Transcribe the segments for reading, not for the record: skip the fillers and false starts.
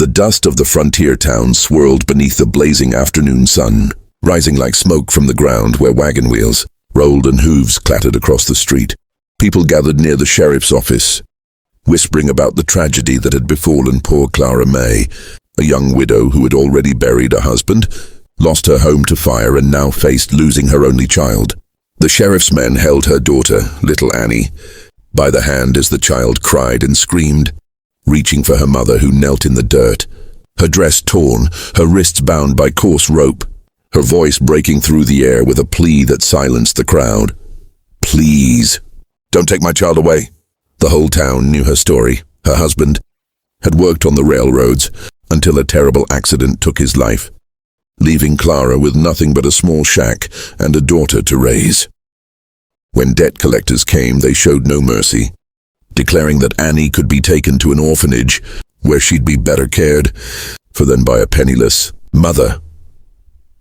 The dust of the frontier town swirled beneath the blazing afternoon sun, rising like smoke from the ground where wagon wheels rolled and hooves clattered across the street. People gathered near the sheriff's office, whispering about the tragedy that had befallen poor Clara May, a young widow who had already buried a husband, lost her home to fire, and now faced losing her only child. The sheriff's men held her daughter, little Annie, by the hand as the child cried and screamed, reaching for her mother who knelt in the dirt, her dress torn, her wrists bound by coarse rope, her voice breaking through the air with a plea that silenced the crowd. "Please, don't take my child away." The whole town knew her story. Her husband had worked on the railroads until a terrible accident took his life, leaving Clara with nothing but a small shack and a daughter to raise. When debt collectors came, they showed no mercy, declaring that Annie could be taken to an orphanage where she'd be better cared for than by a penniless mother.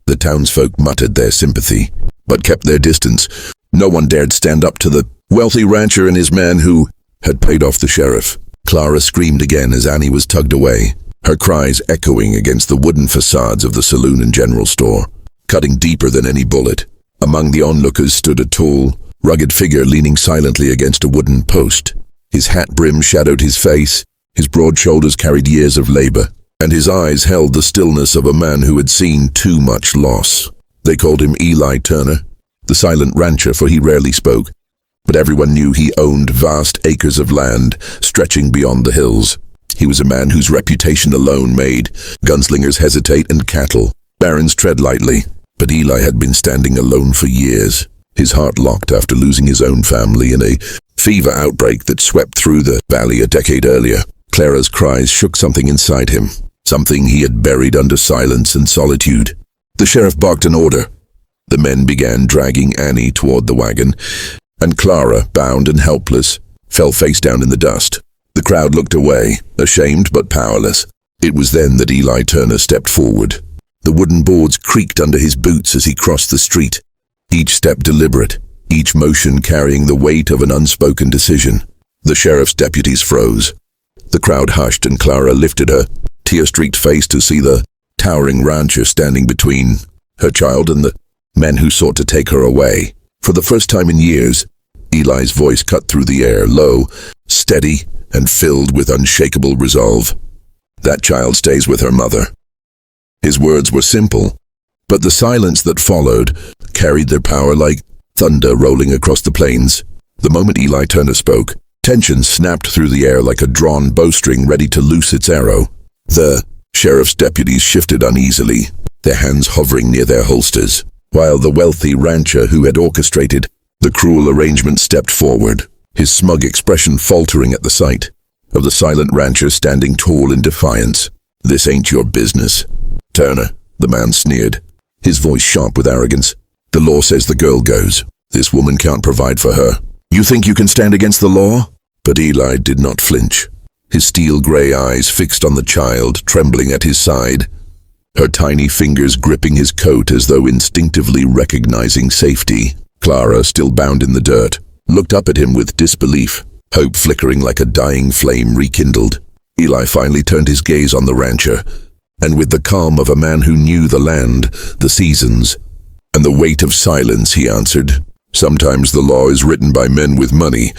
The townsfolk muttered their sympathy, but kept their distance. No one dared stand up to the wealthy rancher and his man who had paid off the sheriff. Clara screamed again as Annie was tugged away, her cries echoing against the wooden facades of the saloon and general store, cutting deeper than any bullet. Among the onlookers stood a tall, rugged figure leaning silently against a wooden post. His hat brim shadowed his face, his broad shoulders carried years of labor, and his eyes held the stillness of a man who had seen too much loss. They called him Eli Turner, the silent rancher, for he rarely spoke, but everyone knew he owned vast acres of land stretching beyond the hills. He was a man whose reputation alone made gunslingers hesitate and cattle barons tread lightly. But Eli had been standing alone for years, his heart locked after losing his own family in a fever outbreak that swept through the valley a decade earlier. Clara's cries shook something inside him, something he had buried under silence and solitude. The sheriff barked an order. The men began dragging Annie toward the wagon, and Clara, bound and helpless, fell face down in the dust. The crowd looked away, ashamed but powerless. It was then that Eli Turner stepped forward. The wooden boards creaked under his boots as he crossed the street, each step deliberate, each motion carrying the weight of an unspoken decision. The sheriff's deputies froze. The crowd hushed, and Clara lifted her tear-streaked face to see the towering rancher standing between her child and the men who sought to take her away. For the first time in years, Eli's voice cut through the air, low, steady, and filled with unshakable resolve. "That child stays with her mother." His words were simple, but the silence that followed carried their power like thunder rolling across the plains. The moment Eli Turner spoke, tension snapped through the air like a drawn bowstring ready to loose its arrow. The sheriff's deputies shifted uneasily, their hands hovering near their holsters, while the wealthy rancher who had orchestrated the cruel arrangement stepped forward, his smug expression faltering at the sight of the silent rancher standing tall in defiance. "This ain't your business, Turner," the man sneered, his voice sharp with arrogance. "The law says the girl goes. This woman can't provide for her. You think you can stand against the law?" But Eli did not flinch, his steel-gray eyes fixed on the child trembling at his side, her tiny fingers gripping his coat as though instinctively recognizing safety. Clara, still bound in the dirt, looked up at him with disbelief, hope flickering like a dying flame rekindled. Eli finally turned his gaze on the rancher, and with the calm of a man who knew the land, the seasons, and the weight of silence, he answered, "Sometimes the law is written by men with money,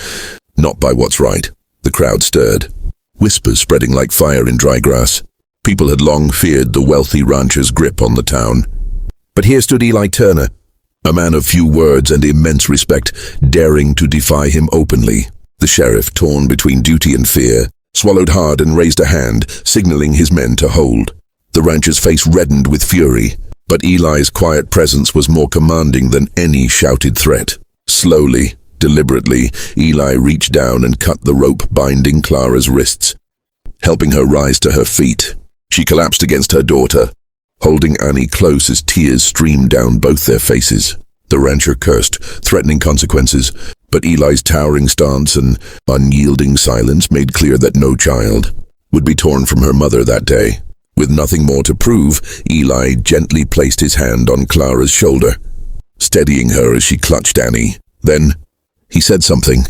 not by what's right." The crowd stirred, whispers spreading like fire in dry grass. People had long feared the wealthy rancher's grip on the town. But here stood Eli Turner, a man of few words and immense respect, daring to defy him openly. The sheriff, torn between duty and fear, swallowed hard and raised a hand, signaling his men to hold. The rancher's face reddened with fury, but Eli's quiet presence was more commanding than any shouted threat. Slowly, deliberately, Eli reached down and cut the rope binding Clara's wrists, helping her rise to her feet. She collapsed against her daughter, holding Annie close as tears streamed down both their faces. The rancher cursed, threatening consequences, but Eli's towering stance and unyielding silence made clear that no child would be torn from her mother that day. With nothing more to prove, Eli gently placed his hand on Clara's shoulder, steadying her as she clutched Annie. Then he said something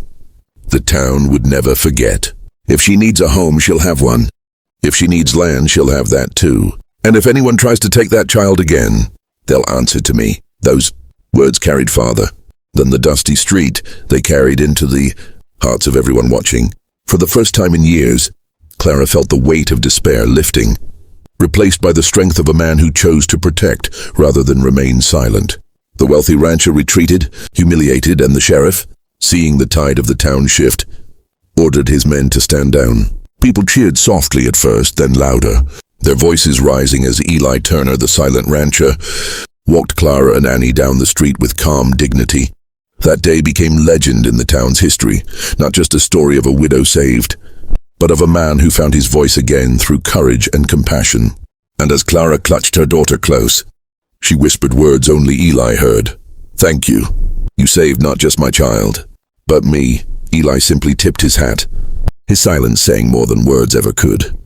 the town would never forget. "If she needs a home, she'll have one. If she needs land, she'll have that too. And if anyone tries to take that child again, they'll answer to me. Those words carried farther than the dusty street. They carried into the hearts of everyone watching. For the first time in years, Clara felt the weight of despair lifting, replaced by the strength of a man who chose to protect rather than remain silent. The wealthy rancher retreated, humiliated, and the sheriff, seeing the tide of the town shift, ordered his men to stand down. People cheered softly at first, then louder, their voices rising as Eli Turner, the silent rancher, walked Clara and Annie down the street with calm dignity. That day became legend in the town's history, not just a story of a widow saved, but of a man who found his voice again through courage and compassion. And as Clara clutched her daughter close, she whispered words only Eli heard. "Thank you. You saved not just my child, but me." Eli simply tipped his hat, his silence saying more than words ever could.